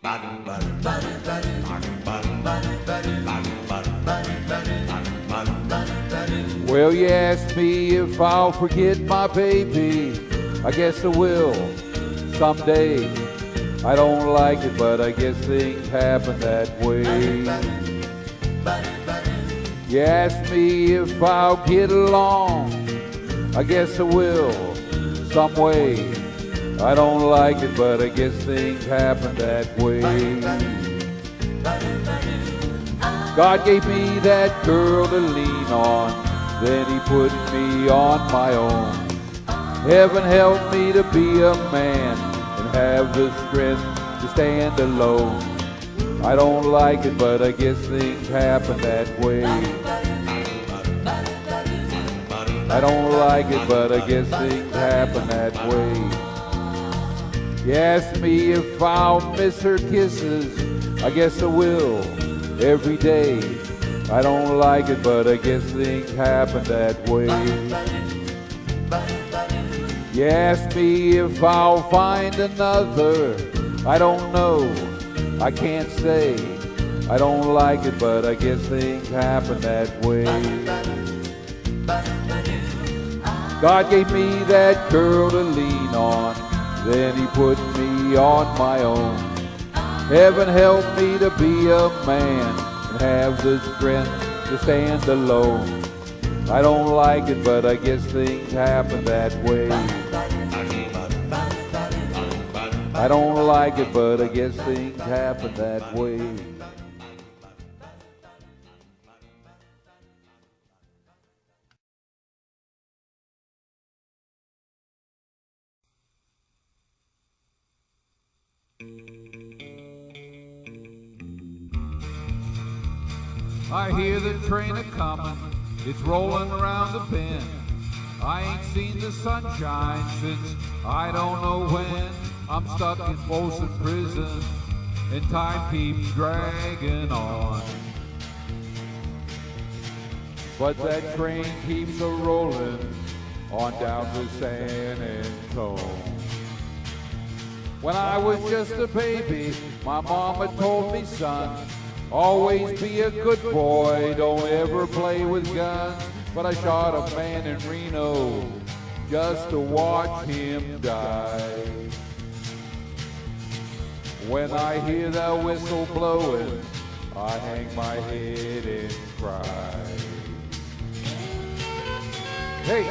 Well, you asked me if I'll forget my baby. I guess I will someday. I don't like it, but I guess things happen that way. You asked me if I'll get along. I guess I will some way. I don't like it, but I guess things happen that way. God gave me that girl to lean on, then he put me on my own. Heaven help me to be a man and have the strength to stand alone. I don't like it, but I guess things happen that way. I don't like it, but I guess things happen that way. You asked me if I'll miss her kisses. I guess I will every day. I don't like it, but I guess things happen that way. You asked me if I'll find another. I don't know, I can't say. I don't like it, but I guess things happen that way. God gave me that girl to lean on, then he put me on my own. Heaven help me to be a man and have the strength to stand alone. I don't like it, but I guess things happen that way. I don't like it, but I guess things happen that way. I hear the train a-comin', it's rollin' around the bend. I ain't seen the sunshine since I don't know when. I'm stuck in Folsom Prison, and time keeps dragging on. But that train keeps a-rollin' on down to San Antone. When I was just a baby, my mama told me, son, always be a good boy, don't ever play with guns. But I shot a man in Reno just to watch him die. When I hear that whistle blowing, I hang my head and cry. Hey!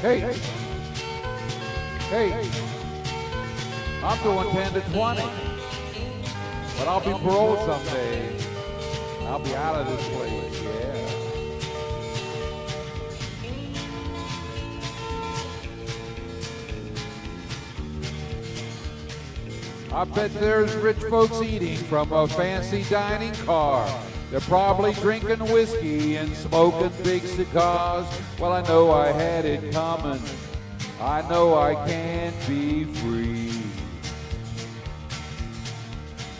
Hey! Hey! I'm doing 10 to 20. But I'll be paroled someday. I'll be out of this place, yeah. I bet there's rich folks eating from a fancy dining car. They're probably drinking whiskey and smoking big cigars. Well, I know I had it coming. I know I can't be free.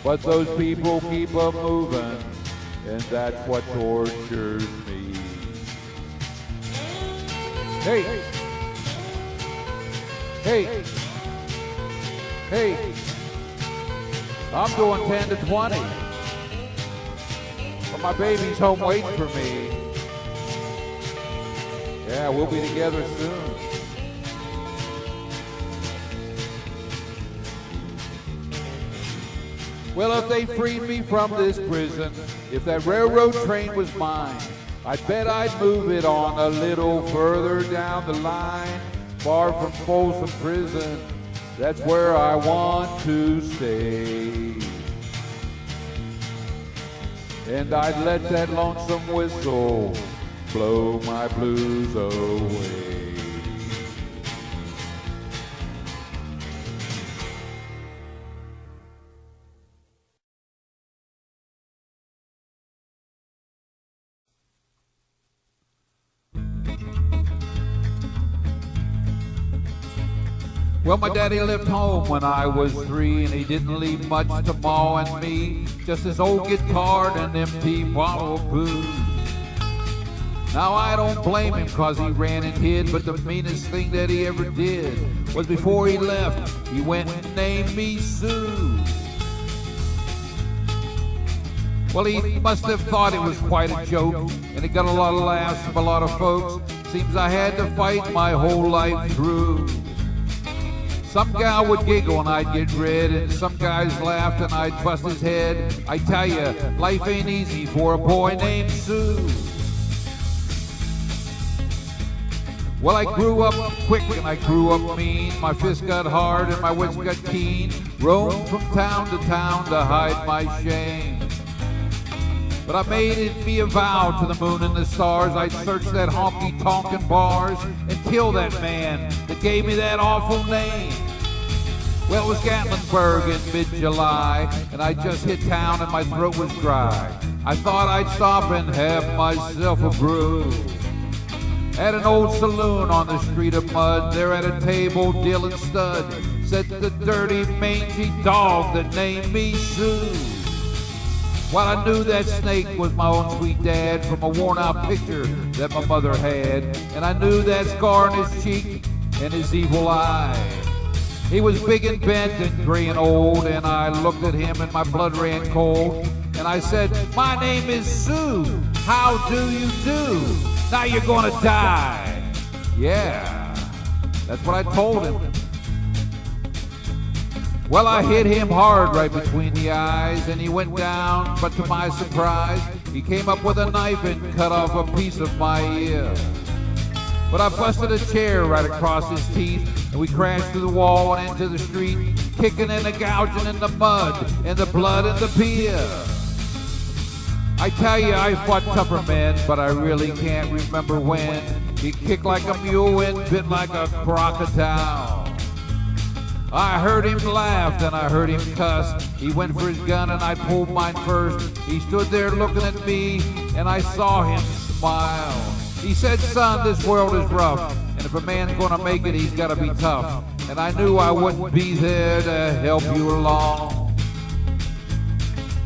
But those people keep a moving, and that's what tortures me. Hey! Hey! Hey! I'm doing 10 to 20. But my baby's home waiting for me. Yeah, we'll be together soon. Well, if they freed me from this prison, if that railroad train was mine, I bet I'd move it on a little further down the line, far from Folsom Prison. That's where I want to stay. And I'd let that lonesome whistle blow my blues away. Well, my daddy left home when I was 3, and he didn't leave much to Ma and me, just his old guitar and an empty bottle of booze. Now I don't blame him 'cause he ran and hid, but the meanest thing that he ever did was before he left, he went and named me Sue. Well, he must have thought it was quite a joke, and it got a lot of laughs from a lot of folks. Seems I had to fight my whole life through. Some gal would giggle and I'd get red, and some guys laughed and I'd bust his head. I tell ya, life ain't easy for a boy named Sue. Well, I grew up quick and I grew up mean. My fists got hard and my wits got keen. Roamed from town to hide my shame. But I made it be a vow to the moon and the stars. I'd search that honky-tonkin' bars and kill that man that gave me that awful name. Well, it was Gatlinburg in mid-July, and I just hit town and my throat was dry. I thought I'd stop and have myself a brew. At an old saloon on the street of mud, there at a table dealing stud, said the dirty, mangy dog that named me Sue. Well, I knew that snake was my own sweet dad from a worn-out picture that my mother had, and I knew that scar on his cheek and his evil eye. He was big and bent and gray and old, and I looked at him and my blood ran cold, and I said, "My name is Sue. How do you do? Now you're gonna die." Yeah, that's what I told him. Well, I hit him hard right between the eyes, and he went down, but to my surprise, he came up with a knife and cut off a piece of my ear. But I busted a chair right across his teeth, and we crashed through the wall and into the street, kicking and gouging in the mud, and the blood and the beer. I tell you, I fought tougher men, but I really can't remember when. He kicked like a mule and bit like a crocodile. I heard him laugh, then I heard him cuss. He went for his gun and I pulled mine first. He stood there looking at me and I saw him smile. He said, "Son, this world is rough, and if a man's gonna make it, he's gotta be tough." And I knew I wouldn't be there to help you along.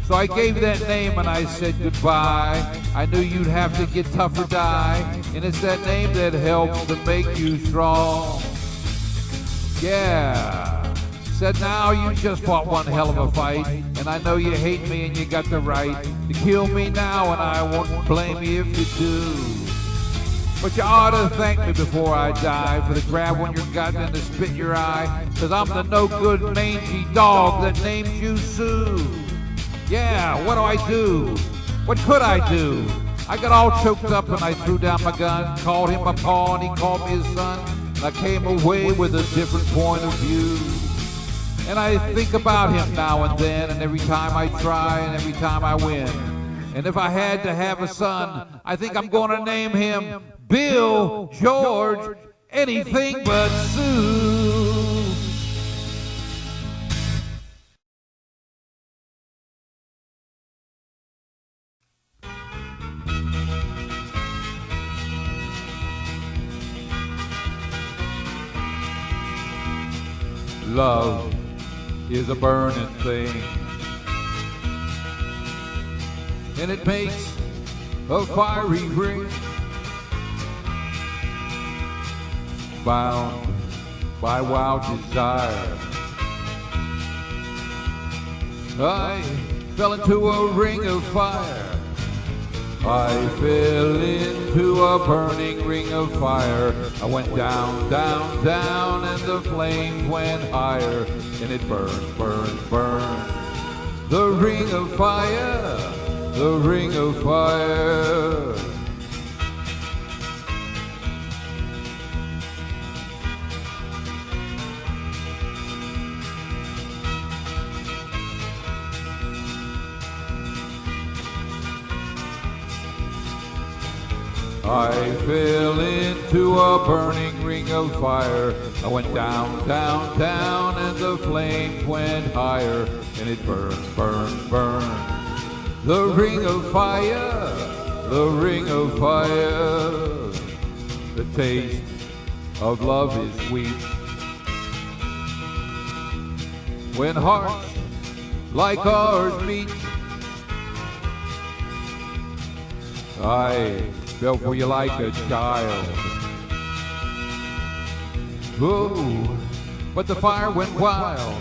So I gave that name and I said goodbye. I knew you'd have to get tough or die, and it's that name that helps to make you strong. Yeah. Said, now you just fought one hell of a fight, and I know you hate me and you got the right to kill me now, and I won't blame you if you do. But you ought to thank me before I die for the grab on your gut and the spit in your eye, 'cause I'm the no-good mangy dog that named you Sue. Yeah, what do I do? What could I do? I got all choked up and I threw down my gun, called him my paw and he called me his son, and I came away with a different point of view. And I think about him now and then, and every time I try and every time I win. And if I had to have a son, I think I'm going to name him Bill, George, anything but Sue. Love is a burning thing, and it makes a fiery ring, bound by wild desire. I fell into a ring of fire. I fell into a burning ring of fire. I went down, down, down, and the flames went higher, and it burned, burned, burned. The ring of fire, the ring of fire. I fell into a burning ring of fire. I went down, down, down, and the flames went higher, and it burned, burned, burned. The ring of fire, the ring of fire. The taste of love is sweet when hearts like ours meet. I fell for you like a child. Oh, but the fire went wild.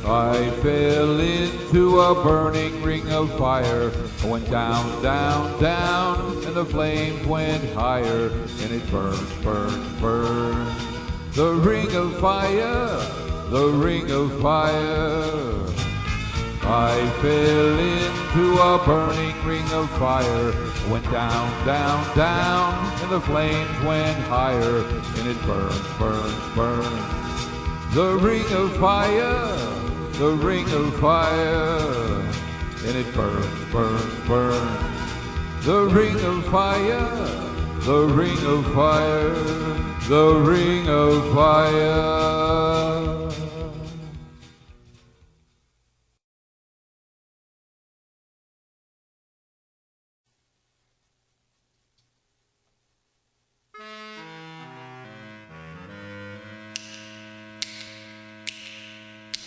I fell into a burning ring of fire. I went down, down, down, and the flames went higher, and it burned, burned, burned. The ring of fire, the ring of fire. I fell into a burning ring of fire. Went down, down, down, and the flames went higher, and it burned, burned, burned. The ring of fire, the ring of fire, and it burns, burns, burns. The ring of fire, the ring of fire, the ring of fire.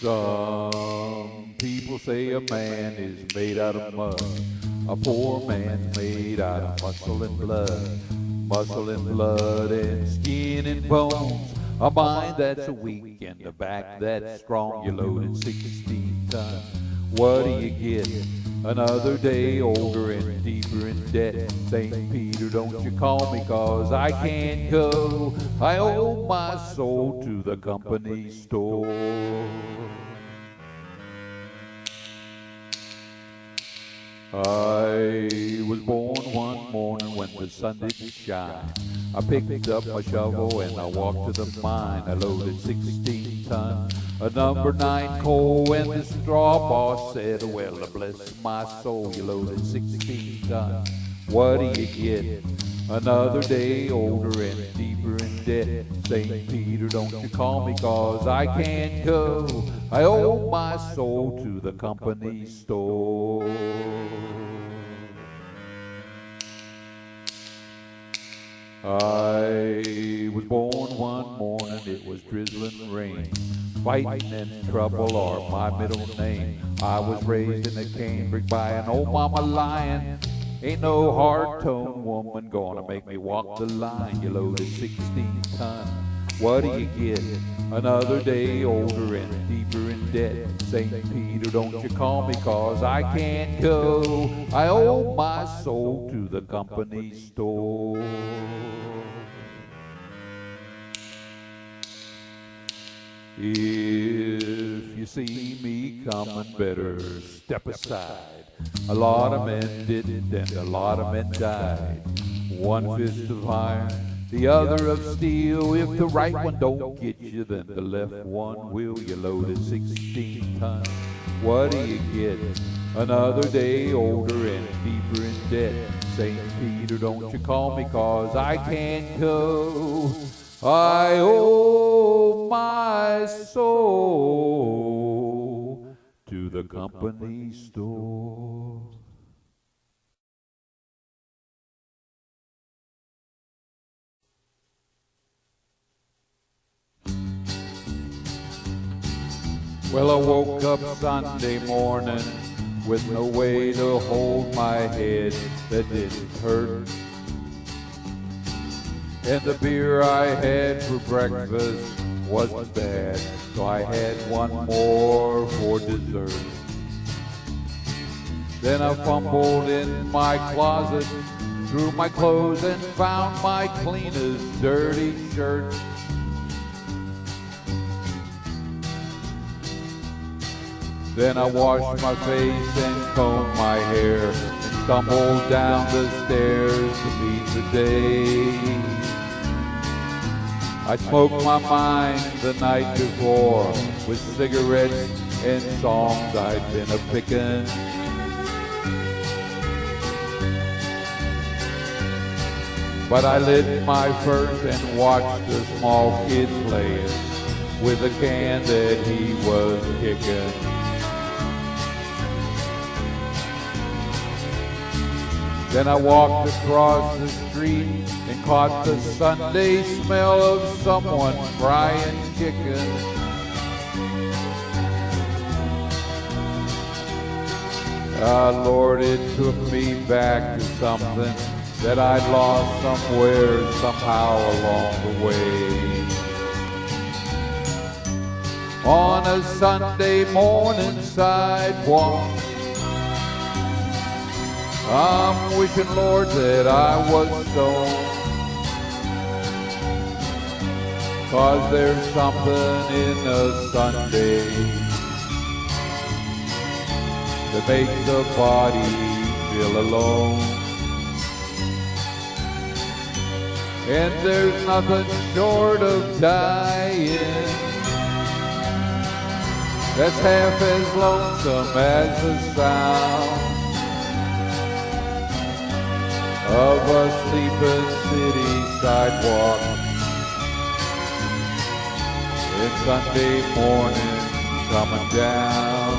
Some people say a man is made out of mud. A poor man's made out of muscle and blood. Muscle and blood and skin and bones. A mind that's weak and a back that's strong. You loaded 16 tons. What do you get? Another day older and deeper in debt. St. Peter, don't you call me, 'cause I can't go. I owe my soul to the company store. I was born one morning when the sun didn't shine. I picked up my shovel and I walked to the mine. I loaded 16 tons, a number 9 coal, and the straw boss said, well, bless my soul, you loaded 16 tons. What do you get? Another day older and deeper in debt. St. Peter, don't you call me, 'cause I can't go. I owe my soul to the company store. I was born one morning, it was drizzling rain. Fighting and trouble are my middle name. I was raised in a canebrake by an old mama lion. Ain't no hard-toned woman gonna make me walk the line. You loaded 16 tons. What do you get? Another day older and deeper in debt. St. Peter, don't you call me, 'cause I can't go. I owe my soul to the company store. If you see me coming, better step aside. A lot of men didn't, and a lot of men died. One fist of iron, the other of steel. If the right one don't get you, then the left one will. You loaded 16 tons. What do you get? Another day older and deeper in debt. St. Peter, don't you call me, 'cause I can't go. I owe my soul to the company store. Well, I woke up Sunday morning with no way to hold my head that didn't hurt. And the beer I had for breakfast wasn't bad, so I had one more for dessert. Then I fumbled in my closet, threw my clothes, and found my cleanest dirty shirt. Then I washed my face and combed my hair and stumbled down the stairs to meet the day. I smoked my mind the night before with cigarettes and songs I'd been a-pickin'. But I lit my first and watched a small kid playing with a can that he was kicking. Then I walked across the street and caught the Sunday smell of someone frying chicken. Ah, Lord, it took me back to something that I'd lost somewhere, somehow along the way. on a Sunday morning sidewalk. I'm wishing, Lord, that I was stoned, 'cause there's something in a Sunday that makes the body feel alone. And there's nothing short of dying that's half as lonesome as the sound of a sleeping city sidewalk it's Sunday morning coming down.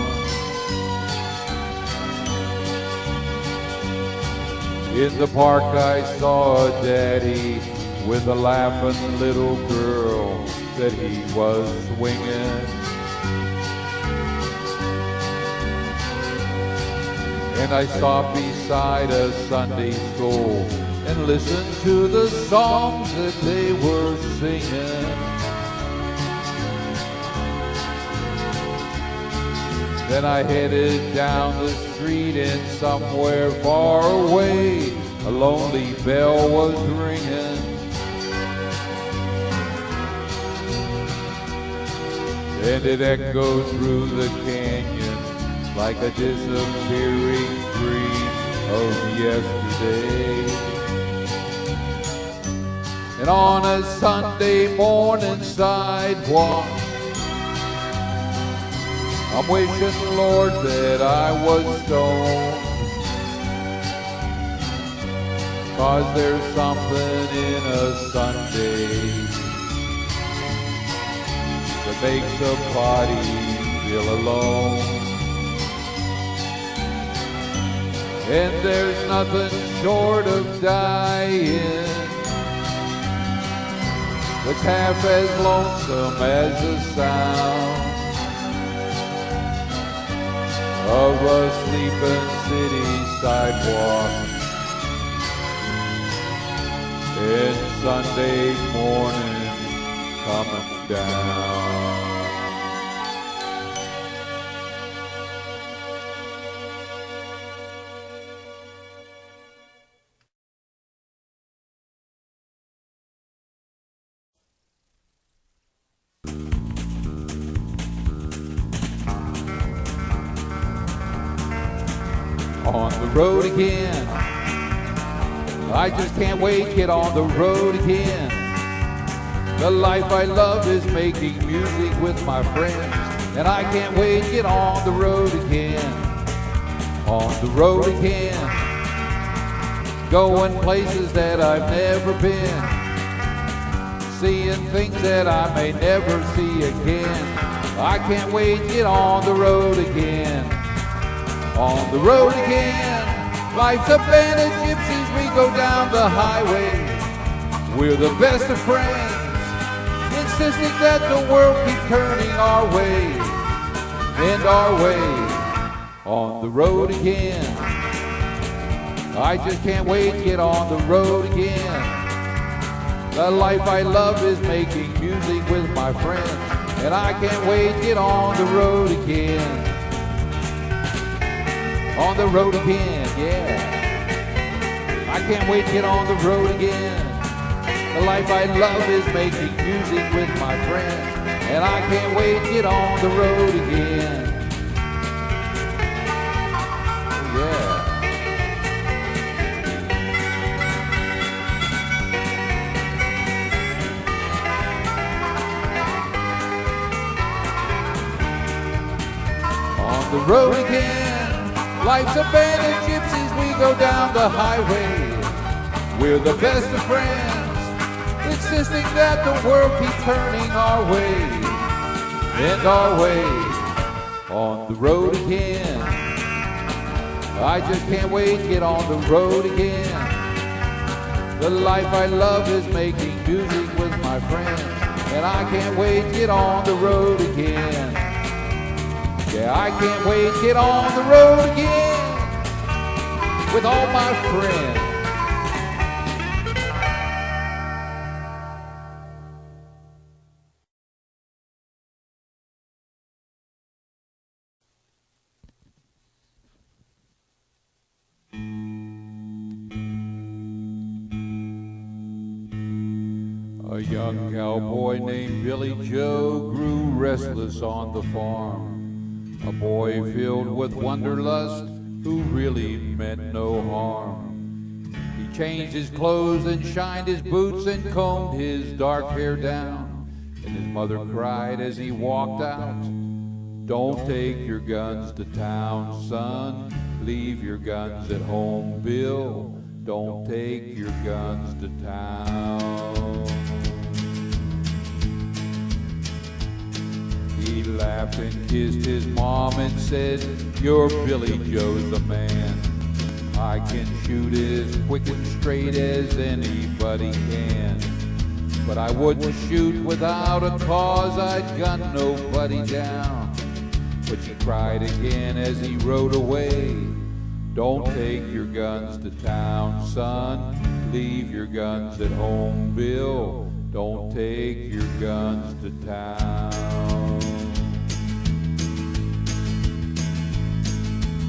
In the park I saw a daddy with a laughing little girl that he was swinging. And I stopped beside a Sunday school and listened to the songs that they were singing. Then I headed down the street and somewhere far away a lonely bell was ringing. And it echoed through the canyon like a disappearing dream of yesterday. And on a Sunday morning sidewalk, I'm wishing, Lord, that I was stoned, 'cause there's something in a Sunday that makes a body feel alone. And there's nothing short of dying that's half as lonesome as the sound of a sleeping city sidewalk and Sunday morning coming down. On the road again, I just can't wait to get on the road again. The life I love is making music with my friends, and I can't wait to get on the road again. On the road again, going places that I've never been, seeing things that I may never see again. I can't wait to get on the road again. On the road again, life's a band of gypsies, we go down the highway. We're the best of friends, insisting that the world keep turning our way, and our way. On the road again, I just can't wait to get on the road again. The life I love is making music with my friends, and I can't wait to get on the road again. On the road again, yeah. I can't wait to get on the road again. The life I love is making music with my friends, and I can't wait to get on the road again. Yeah. On the road again, life's a band of gypsies, we go down the highway. We're the best of friends, insisting that the world keep turning our way, and our way. On the road again, I just can't wait to get on the road again. The life I love is making music with my friends, and I can't wait to get on the road again. Yeah, I can't wait to get on the road again with all my friends. A young cowboy named Billy Joe grew restless on the farm. A boy filled with wanderlust who really meant no harm. He changed his clothes and shined his boots and combed his dark hair down. And his mother cried as he walked out, "Don't take your guns to town, son. Leave your guns at home, Bill. Don't take your guns to town." He laughed and kissed his mom and said, "Your Billy Joe's a man. I can shoot as quick and straight as anybody can. But I wouldn't shoot without a cause, I'd gun nobody down." But she cried again as he rode away, "Don't take your guns to town, son. Leave your guns at home, Bill. Don't take your guns to town."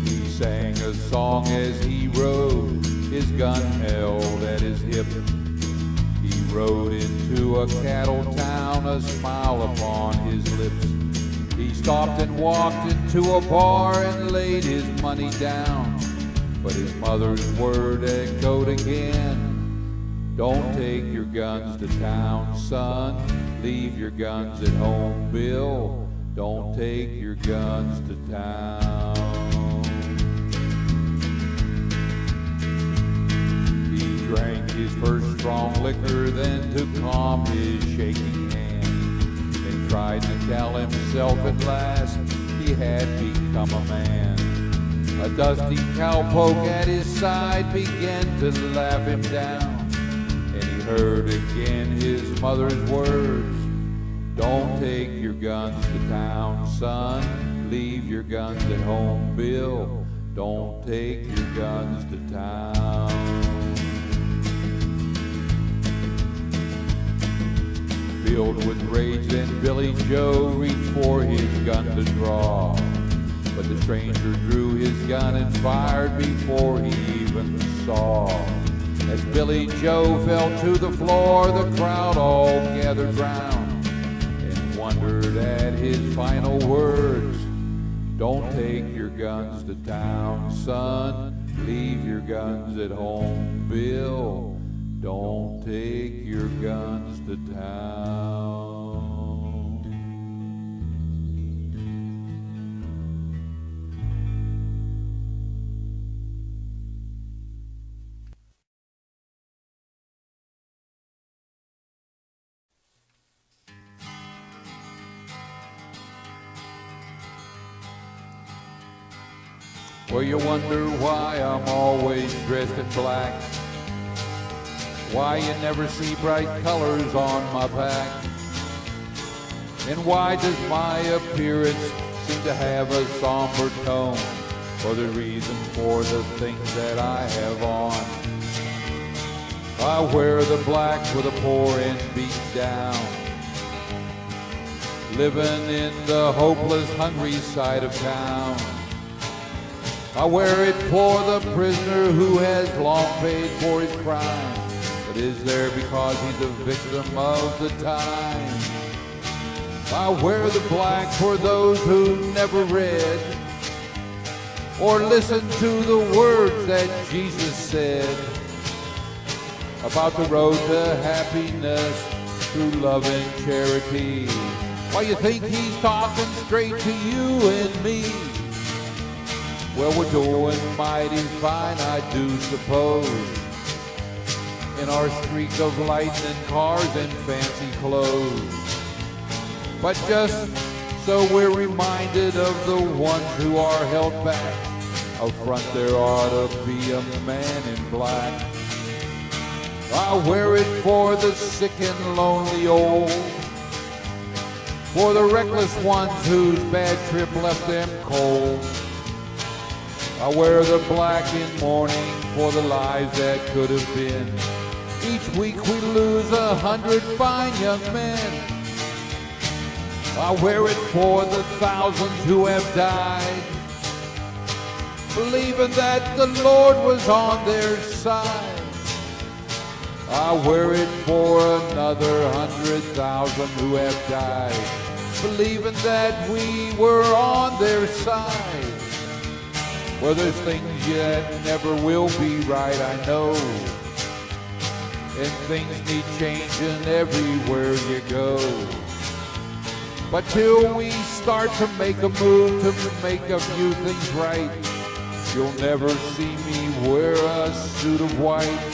He sang a song as he rode, his gun held at his hip. He rode into a cattle town, a smile upon his lips. He stopped and walked into a bar and laid his money down. But his mother's word echoed again, "Don't take your guns to town, son. Leave your guns at home, Bill. Don't take your guns to town." He drank his first strong liquor, then to calm his shaking hand, then tried to tell himself at last he had become a man. A dusty cowpoke at his side began to laugh him down, and he heard again his mother's words, "Don't take your guns to town, son. Leave your guns at home, Bill. Don't take your guns to town." Filled with rage, then Billy Joe reached for his gun to draw. But the stranger drew his gun and fired before he even saw. As Billy Joe fell to the floor, the crowd all gathered round and wondered at his final words, "Don't take your guns to town, son. Leave your guns at home, Bill. Don't take your guns to town." Well, you wonder why I'm always dressed in black, why you never see bright colors on my back, and why does my appearance seem to have a somber tone, for the reason for the things that I have on. I wear the black for the poor and beat down, living in the hopeless, hungry side of town. I wear it for the prisoner who has long paid for his crime, but is there because he's a victim of the time. I wear the black for those who never read or listened to the words that Jesus said about the road to happiness through love and charity. Why, you think he's talking straight to you and me? Well, we're doing mighty fine, I do suppose, in our streak of lightning cars and fancy clothes. But just so we're reminded of the ones who are held back, up front there ought to be a man in black. I wear it for the sick and lonely old, for the reckless ones whose bad trip left them cold. I wear the black in mourning for the lives that could have been. Each week we lose 100 fine young men. I wear it for the thousands who have died, believing that the Lord was on their side. I wear it for another 100,000 who have died, believing that we were on their side. Well, there's things that never will be right, I know, and things need changing everywhere you go. But till we start to make a move to make a few things right, you'll never see me wear a suit of white.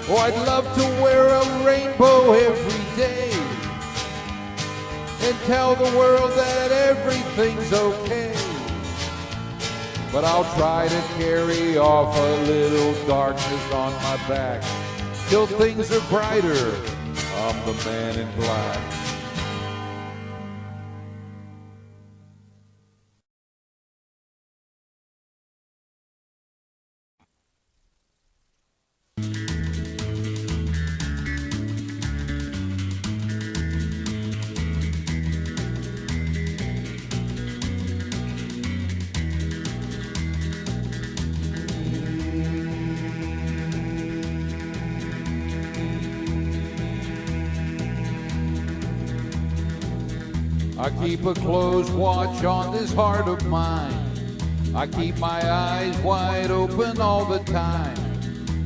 Oh, I'd love to wear a rainbow every day and tell the world that everything's okay. But I'll try to carry off a little darkness on my back till things are brighter. I'm the man in black. I keep a close watch on this heart of mine. I keep my eyes wide open all the time.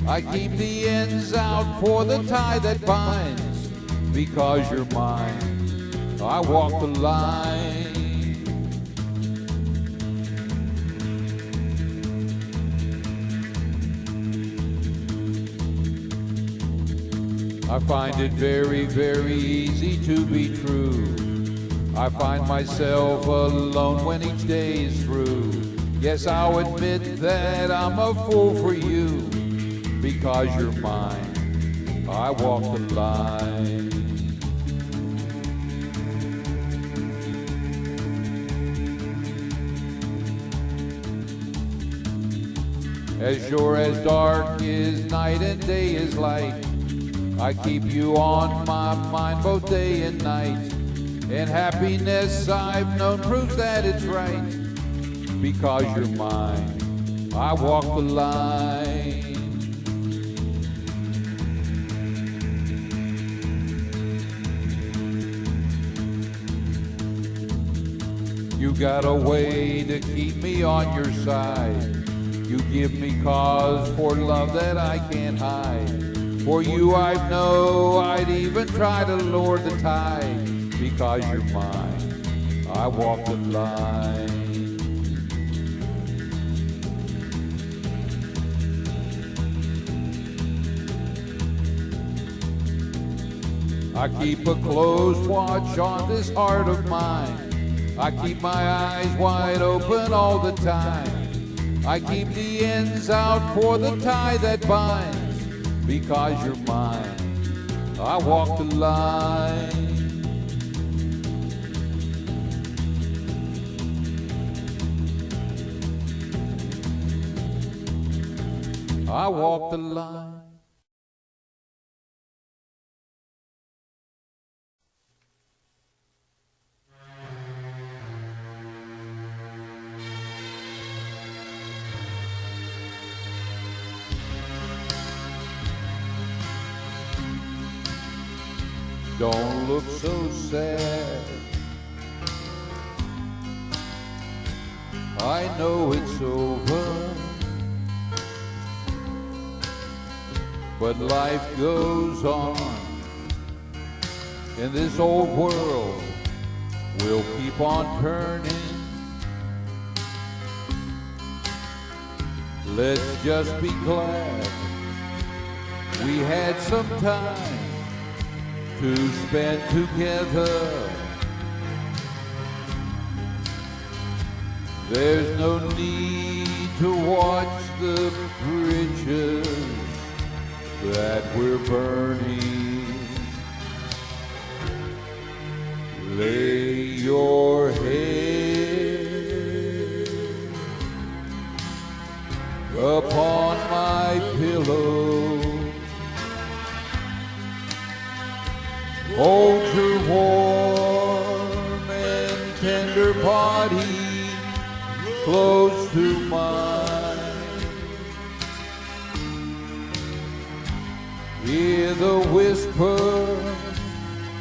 I keep the ends out for the tie that binds. Because you're mine, I walk the line. I find it very, very easy to be true. I find myself alone when each day is through. Yes, I'll admit that I'm a fool for you. Because you're mine, I walk the line. As sure as dark is night and day is light, I keep you on my mind both day and night. And happiness I've known proves that it's right. Because you're mine, I walk the line. You got a way to keep me on your side. You give me cause for love that I can't hide. For you I know I'd even try to lower the tide. Because you're mine, I walk the line. I keep a close watch on this heart of mine. I keep my eyes wide open all the time. I keep the ends out for the tie that binds. Because you're mine, I walk the line. I walk the line. Don't look so sad. I know it's over, but life goes on. In this old world, we'll keep on turning. Let's just be glad we had some time to spend together. There's no need to watch the bridges that we're burning. Lay your head upon my pillow. Hold your warm and tender body close to mine. Hear the whisper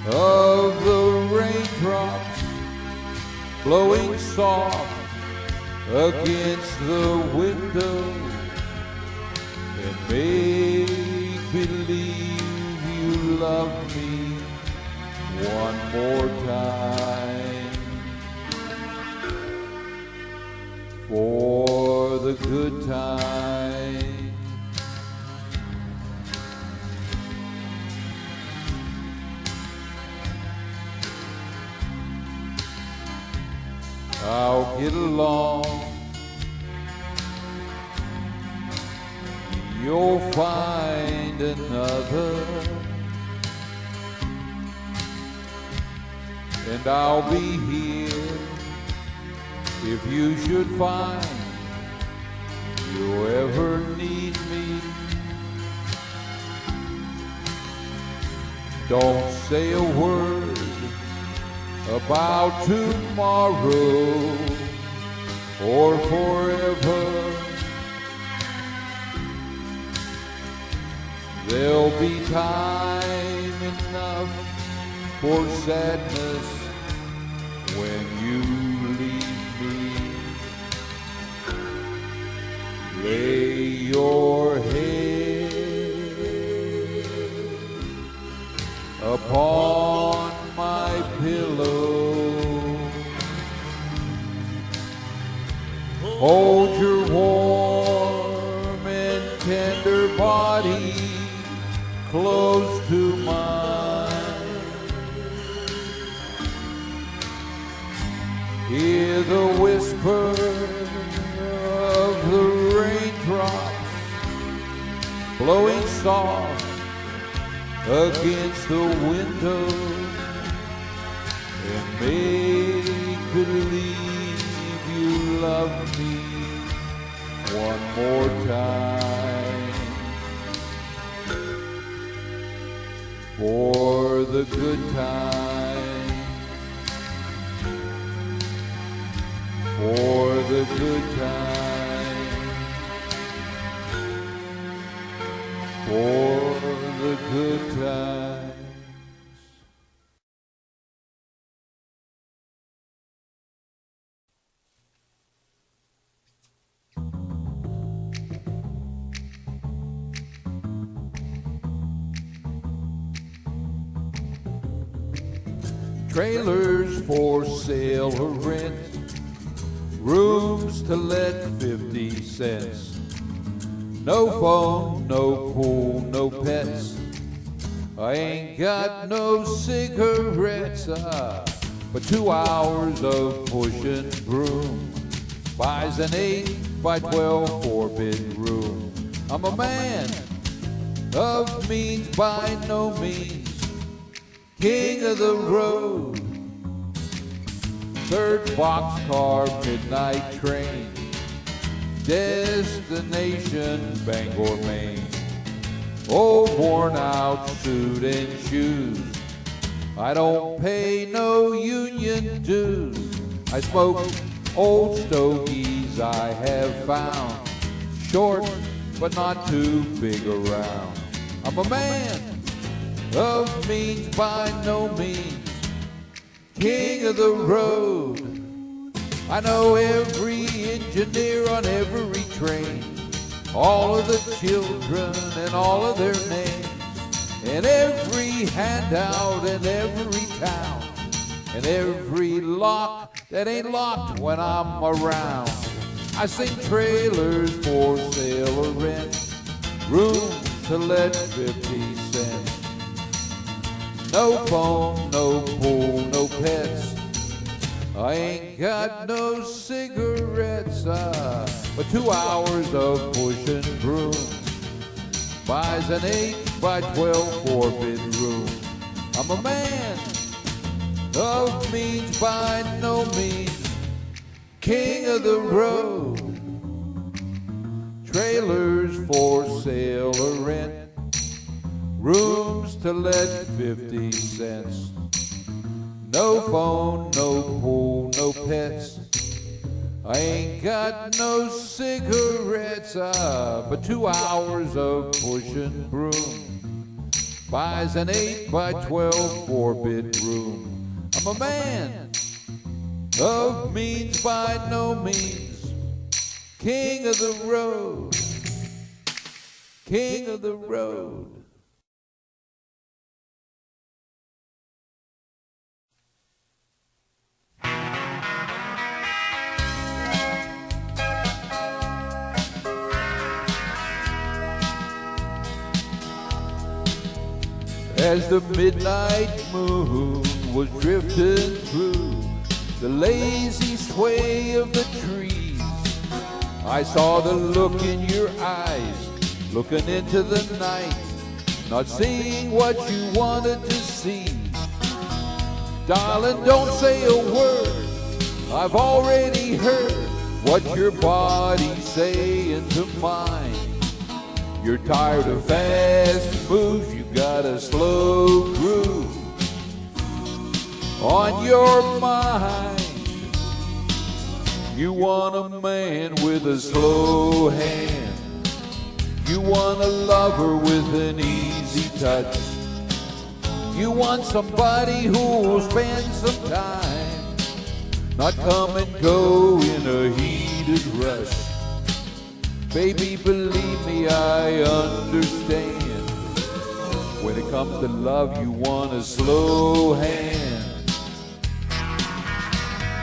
of the raindrops blowing soft against the window, and make believe you love me one more time. For the good time. I'll get along. You'll find another, and I'll be here if you should find you ever need me. Don't say a word about tomorrow or forever. There'll be time enough for sadness when you leave me. Lay your head upon my pillow. Hold your warm and tender body close to mine. Hear the whisper of the raindrops blowing soft against the window, and make believe you love me one more time. For the good time. For the good time. For the good times. Trailers for sale or rent, rooms to let 50 cents. No phone, no pool, no pets. I ain't got no cigarettes, but 2 hours of pushing broom buys an 8 by 12 4-bedroom. I'm a man of means by no means, king of the road, third boxcar midnight train, destination Bangor, Maine. Old worn out suit and shoes, I don't pay no union dues. I smoke old stogies I have found, short but not too big around. I'm a man of means by no means, king of the road. I know every engineer on every train, all of the children and all of their names, and every handout in every town, and every lock that ain't locked when I'm around. I sing trailers for sale or rent, rooms to let 50 cents. No phone, no pool, no pets. I ain't got no cigarettes, but 2 hours of pushing broom buys an 8 by 12 4-bedroom. I'm a man of means by no means, king of the road. Trailers for sale or rent, rooms to let 50 cents. No phone, no pool, no pets. I ain't got no cigarettes, but 2 hours of pushing broom buys an 8 by 12 4-bit room. I'm a man of means by no means, king of the road, king of the road. As the midnight moon was drifting through the lazy sway of the trees, I saw the look in your eyes, looking into the night, not seeing what you wanted to see. Darling, don't say a word, I've already heard what your body's saying to mine. You're tired of fast moves, you got a slow groove on your mind. You want a man with a slow hand, you want a lover with an easy touch, you want somebody who'll spend some time, not come and go in a heated rush. Baby, believe me, I understand. When it comes to love, you want a slow hand.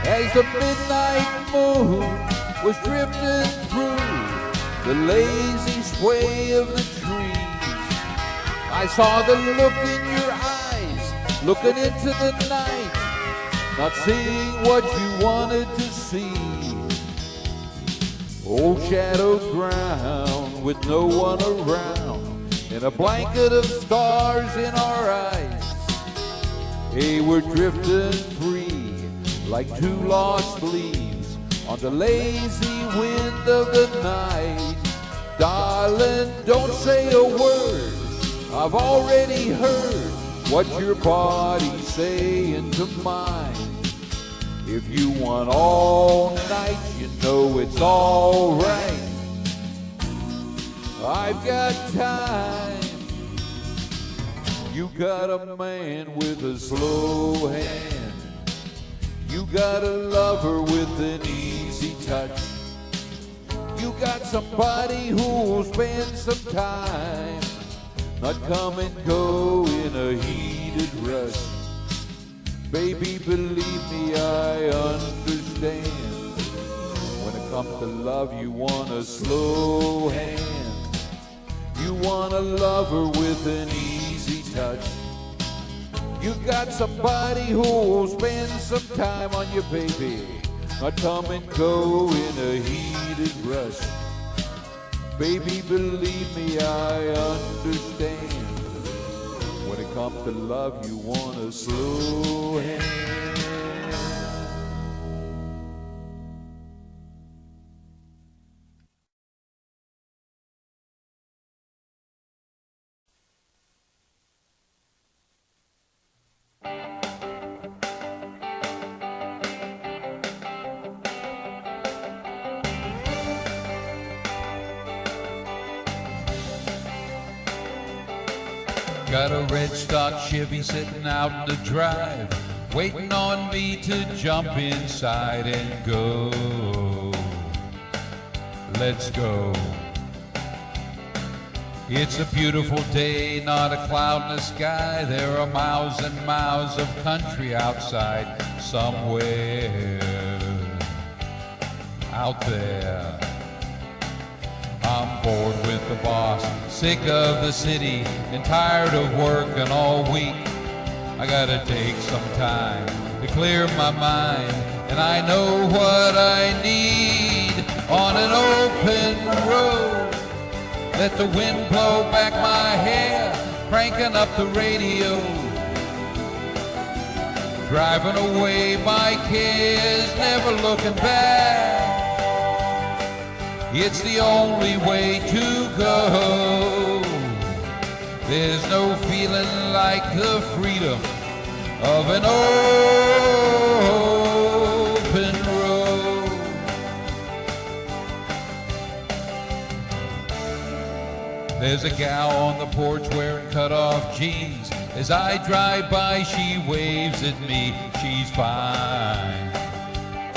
As the midnight moon was drifting through the lazy sway of the trees, I saw the look in your eyes, looking into the night, not seeing what you wanted to see. Old shadowed ground with no one around, and a blanket of stars in our eyes. Hey, we're drifting free like two lost leaves on the lazy wind of the night. Darling, don't say a word, I've already heard what your body's saying to mine. If you want all night, you know it's all right. I've got time. You got a man with a slow hand, you got a lover with an easy touch, you got somebody who'll spend some time, not come and go in a heated rush. Baby, believe me, I understand. When it comes to love, you want a slow hand, you want a lover with an easy touch, you got somebody who'll spend some time on you, baby, not come and go in a heated rush. Baby, believe me, I understand. When it comes to love, you want a slow hand. Got a red stock Chevy sitting out in the drive, waiting on me to jump inside and go. Let's go. It's a beautiful day, not a cloud in the sky. There are miles and miles of country outside somewhere out there. I'm bored with the boss, sick of the city, and tired of working all week. I gotta take some time to clear my mind, and I know what I need on an open road. Let the wind blow back my hair, cranking up the radio, driving away my cares, never looking back. It's the only way to go. There's no feeling like the freedom of an open road. There's a gal on the porch wearing cut-off jeans. As I drive by, she waves at me. She's fine.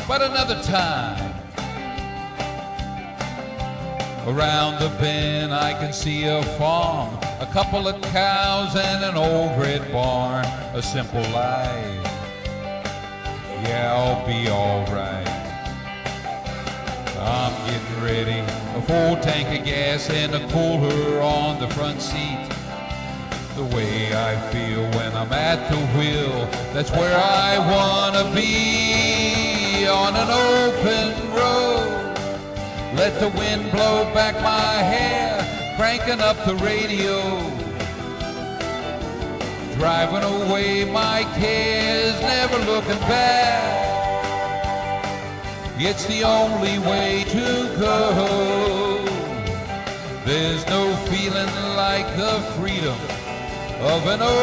But another time, around the bend I can see a farm, a couple of cows and an old red barn. A simple life, yeah, I'll be alright. I'm getting ready, a full tank of gas and a cooler on the front seat. The way I feel when I'm at the wheel, that's where I wanna be. On an open road, let the wind blow back my hair, cranking up the radio, driving away my cares, never looking back. It's the only way to go. There's no feeling like the freedom of an open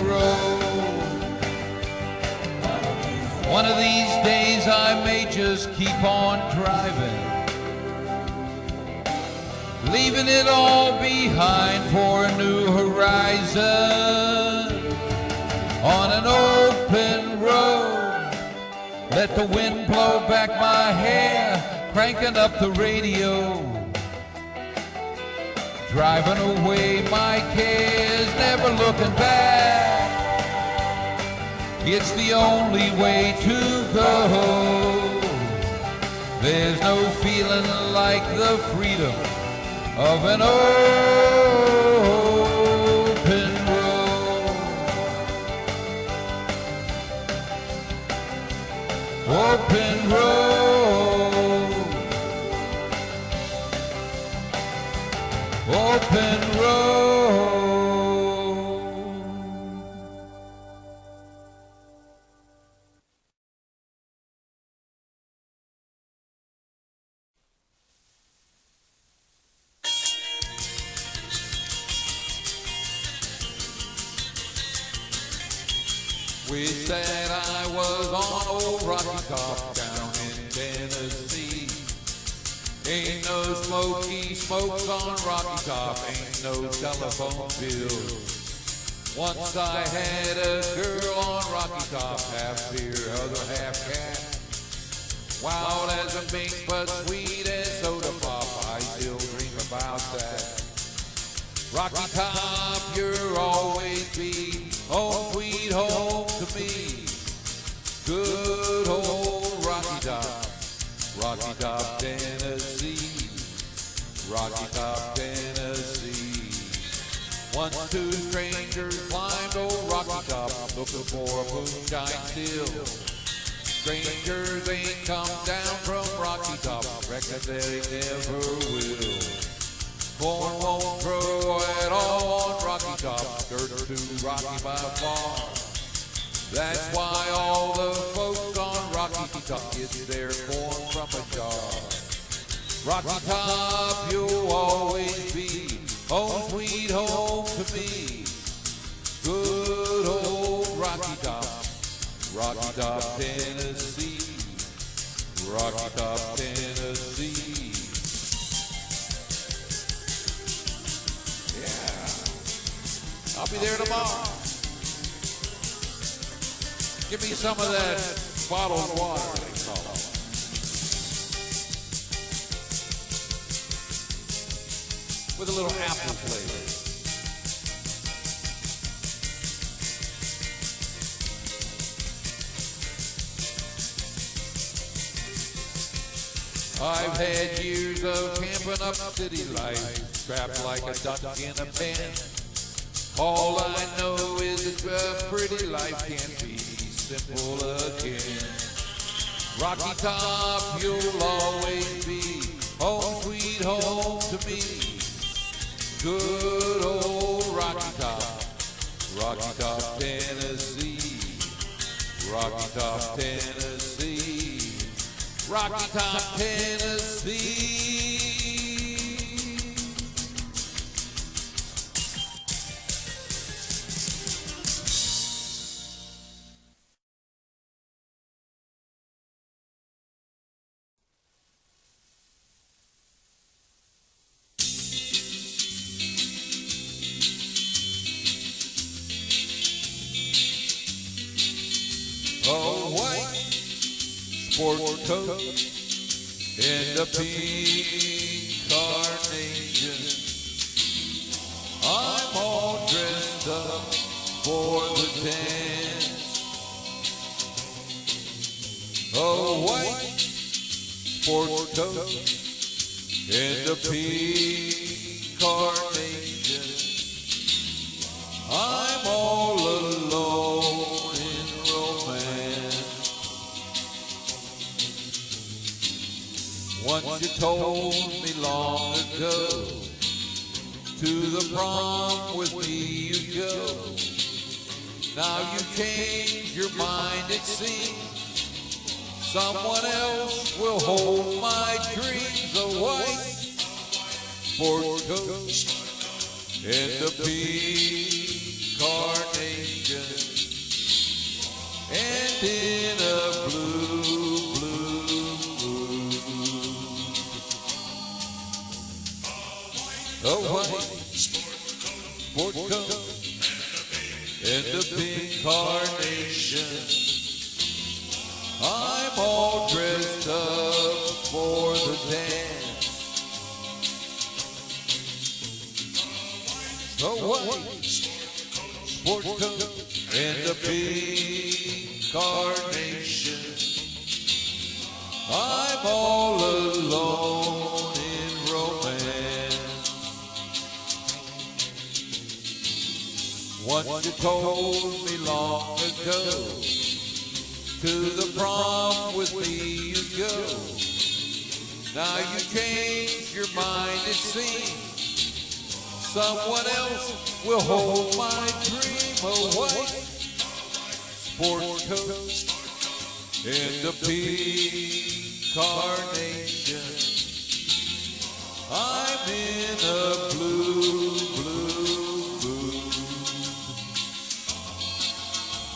road. One of these days I may just keep on driving, leaving it all behind for a new horizon. On an open road, let the wind blow back my hair, cranking up the radio, driving away my cares, never looking back. It's the only way to go. There's no feeling like the freedom of an open road. Open road. Open road. Wish that I was on old Rocky Top down in Tennessee. Ain't no smoky smokes on Rocky Top, ain't no telephone bills. Once I had a girl on Rocky Top, half beer, other half cat. Wild as a mink, but sweet as soda pop, I still dream about that. Rocky Top, you'll always be home, sweet home to me. Good old Rocky Top, Rocky Top, Tennessee. Rocky Top, Tennessee. Once two strangers climbed old Rocky Top, looking for a moonshine still. Strangers ain't come down from Rocky Top, reckon they never will. Corn won't grow at all on Rocky Top, dirt's too rocky by far. That's why all the folks on Rocky Top get their corn from a jar. Rocky Top, you'll always be home, sweet home to me. Good old Rocky Top, Rocky Top, Tennessee. Rocky Top, Tennessee. I'll be there tomorrow. Give me some of that bottled water, they call it. With a little apple flavor. I've had years of camping up city life, trapped like a duck in a pen. All I know is that a pretty life can't be simple again. Rocky Top, you'll always be home, sweet home to me. Good old Rocky Top, Rocky Top, Tennessee. Rocky Top, Tennessee. Rocky Top, Tennessee. a white sport coat and a pink carnation. I'm all dressed up for the dance. A white sport coat and a pink carnation. I'm all alone in romance. Once you told me long ago, to the prom with me you go. Now you change your mind, it seems. Someone else will hold my dreams. A white sport coat and a pink carnation, and in a blue mood. A white sport coat and a pink carnation. I'm all dressed up for the dance. A white sport coat and a pink carnation. I'm all alone in romance. Once you told me long ago, to the prom with me you go. Now you change your mind, it seems. Someone else will hold my dream. A white sport coat and a pink carnation. I'm in a blue mood.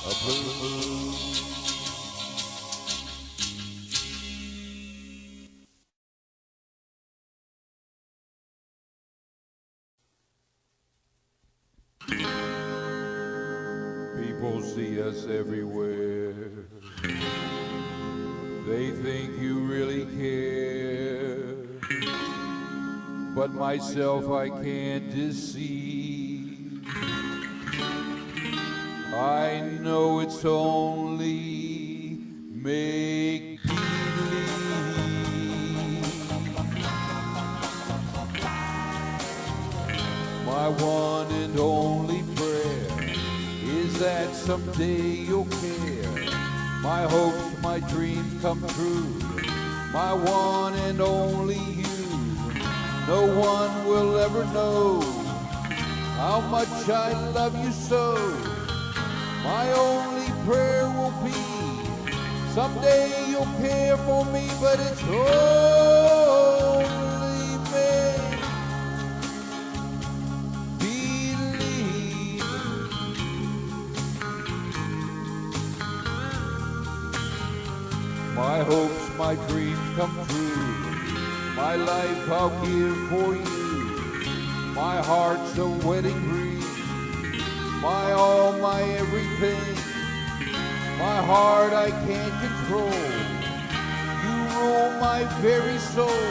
A blue mood. People see us everywhere. They think you really care. But myself I can't deceive. I know it's only make believe. My one and only prayer is that someday you'll care. My hopes, my dreams come true. My one and only you. No one will ever know how much I love you so. My only prayer will be someday you'll care for me, but it's only me. My hopes, my dreams come true. My life I'll give for you. My heart's a wedding ring. My all, my everything. My heart I can't control. You rule my very soul.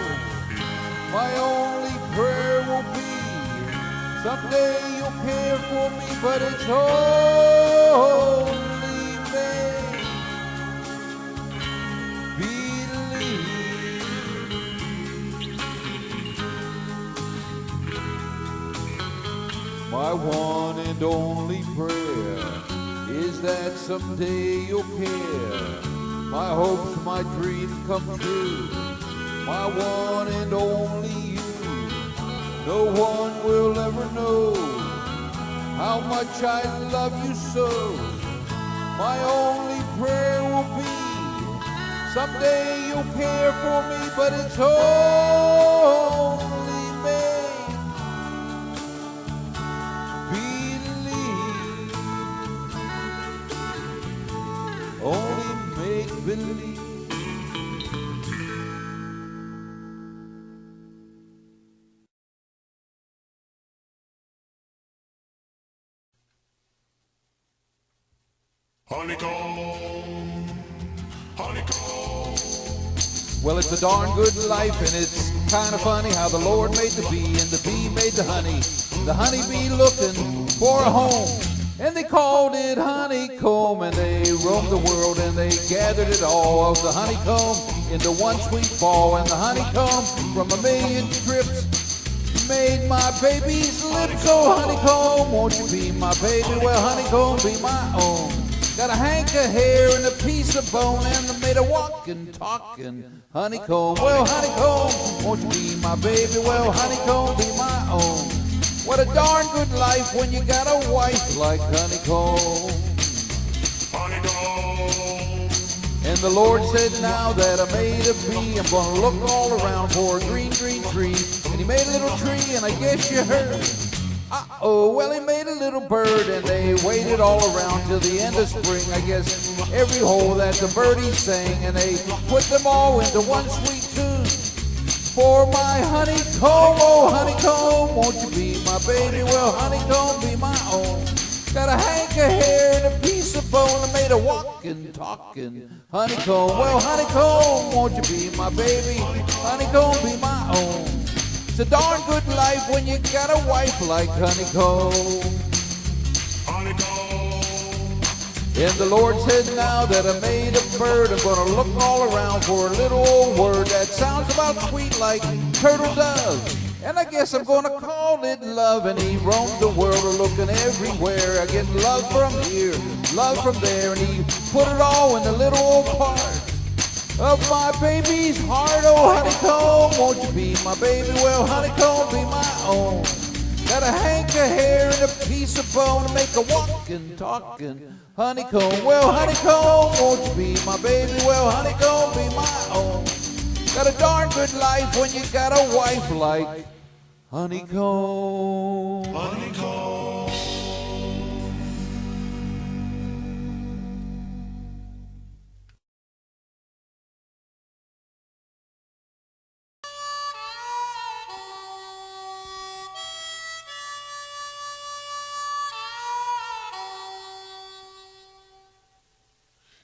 My only prayer will be someday you'll care for me, but it's only me. My one and only prayer is that someday you'll care. My hopes, my dreams come true. My one and only you. No one will ever know how much I love you so. My only prayer will be someday you'll care for me, but it's only me. Only make believe. Honeycomb. Well, it's a darn good life, and it's kind of funny how the Lord made the bee and the bee made the honey. The honeybee looking for a home, and they called it honeycomb, and they roamed the world and they gathered it all of the honeycomb into one sweet ball, and the honeycomb from a million trips made my baby's lips. Oh, honeycomb, won't you be my baby? Well, honeycomb, be my own. Got a hank of hair and a piece of bone, and I made a walking, talking honeycomb. Well, honeycomb, won't you be my baby? Well, honeycomb, be my own. What a darn good life when you got a wife like honeycomb. Honeycomb. And the Lord said, now that I made a bee, I'm gonna look all around for a green, green tree. And he made a little tree, and I guess you heard. Uh-oh, well, he made a little bird, and they waited all around till the end of spring. I guess every hole that the birdies sang, and they put them all into one sweet tune. For my honeycomb, oh honeycomb, won't you be my baby? Well, honeycomb, be my own. Got a hank of hair and a piece of bone, I made a walking, talking honeycomb. Well, honeycomb, won't you be my baby? Honeycomb, be my own. It's a darn good life when you got a wife like honeycomb. Honeycomb. And the Lord said, now that I made a bird, I'm gonna look all around for a little old word that sounds about sweet like turtle dove. And I guess I'm gonna call it love. And he roamed the world looking everywhere. I get love from here, love from there, and he put it all in the little old part of my baby's heart. Oh, honeycomb, won't you be my baby? Well, honeycomb, be my own. Got a hank of hair and a piece of bone to make a walking, talking honeycomb. Well, honeycomb, won't you be my baby? Well, honeycomb, be my own. Got a darn good life when you got a wife like honeycomb. Honeycomb.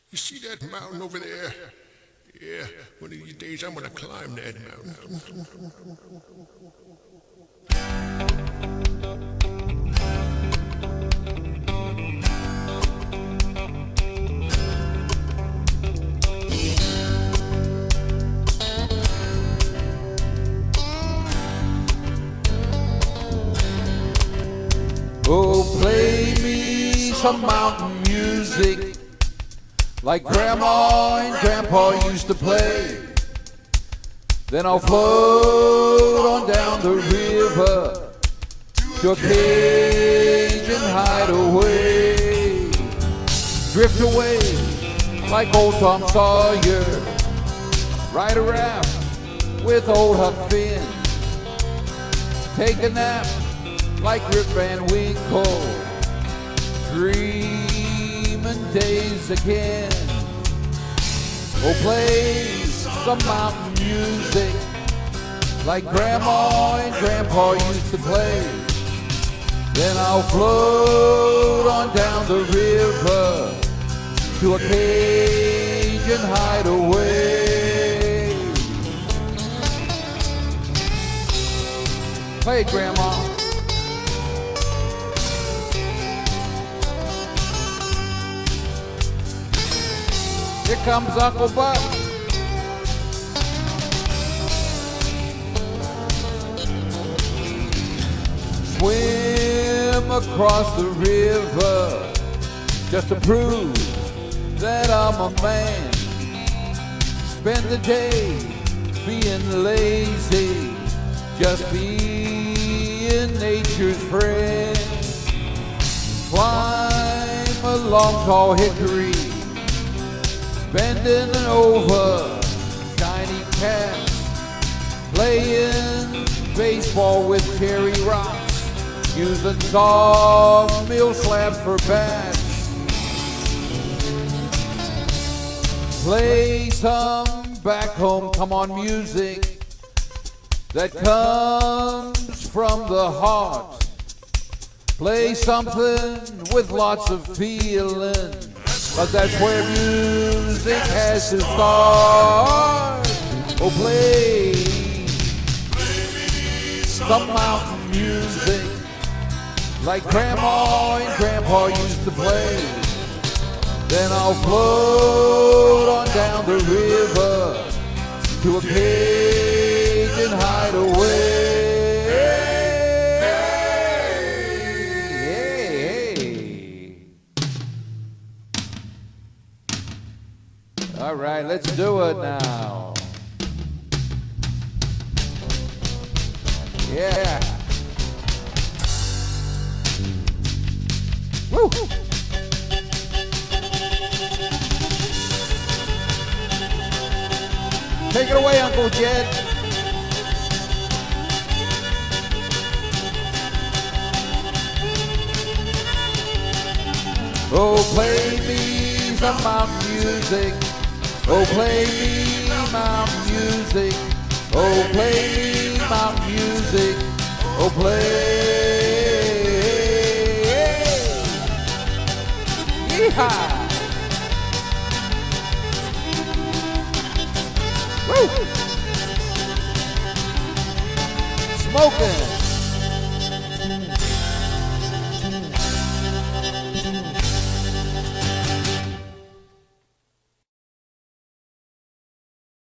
You see that mountain over there? Yeah, one of these days I'm gonna climb that mountain. Oh, play me some mountain music like Grandma and Grandpa used to play. Then I'll float on down the river to a Cajun hideaway. Drift away like old Tom Sawyer. Ride a raft with old Huck Finn. Take a nap like Rip Van Winkle. Dreaming days again. Oh, play some mountain music like Grandma and Grandpa used to play. Then I'll float on down the river to a Cajun hideaway. Play it, Grandma. Here comes Uncle Buck. Swim across the river just to prove that I'm a man. Spend the day being lazy, just being nature's friend. Climb a long tall hickory, bending over shiny cats, playing baseball with cherry rocks, using sawmill slabs for bats. Play some back home, come on, music that comes from the heart. Play something with lots of feeling, but that's where music has to start. Oh, play some mountain music like Grandma and Grandpa used to play. Then I'll float on down the river to a Cajun hideaway. All right, let's do it now. Yeah. Woo. Take it away, Uncle Jed. Oh, play me some mountain music. Oh, play me mountain music. Oh, play me mountain music. Oh, play. Yeehaw! Woo! Smoking.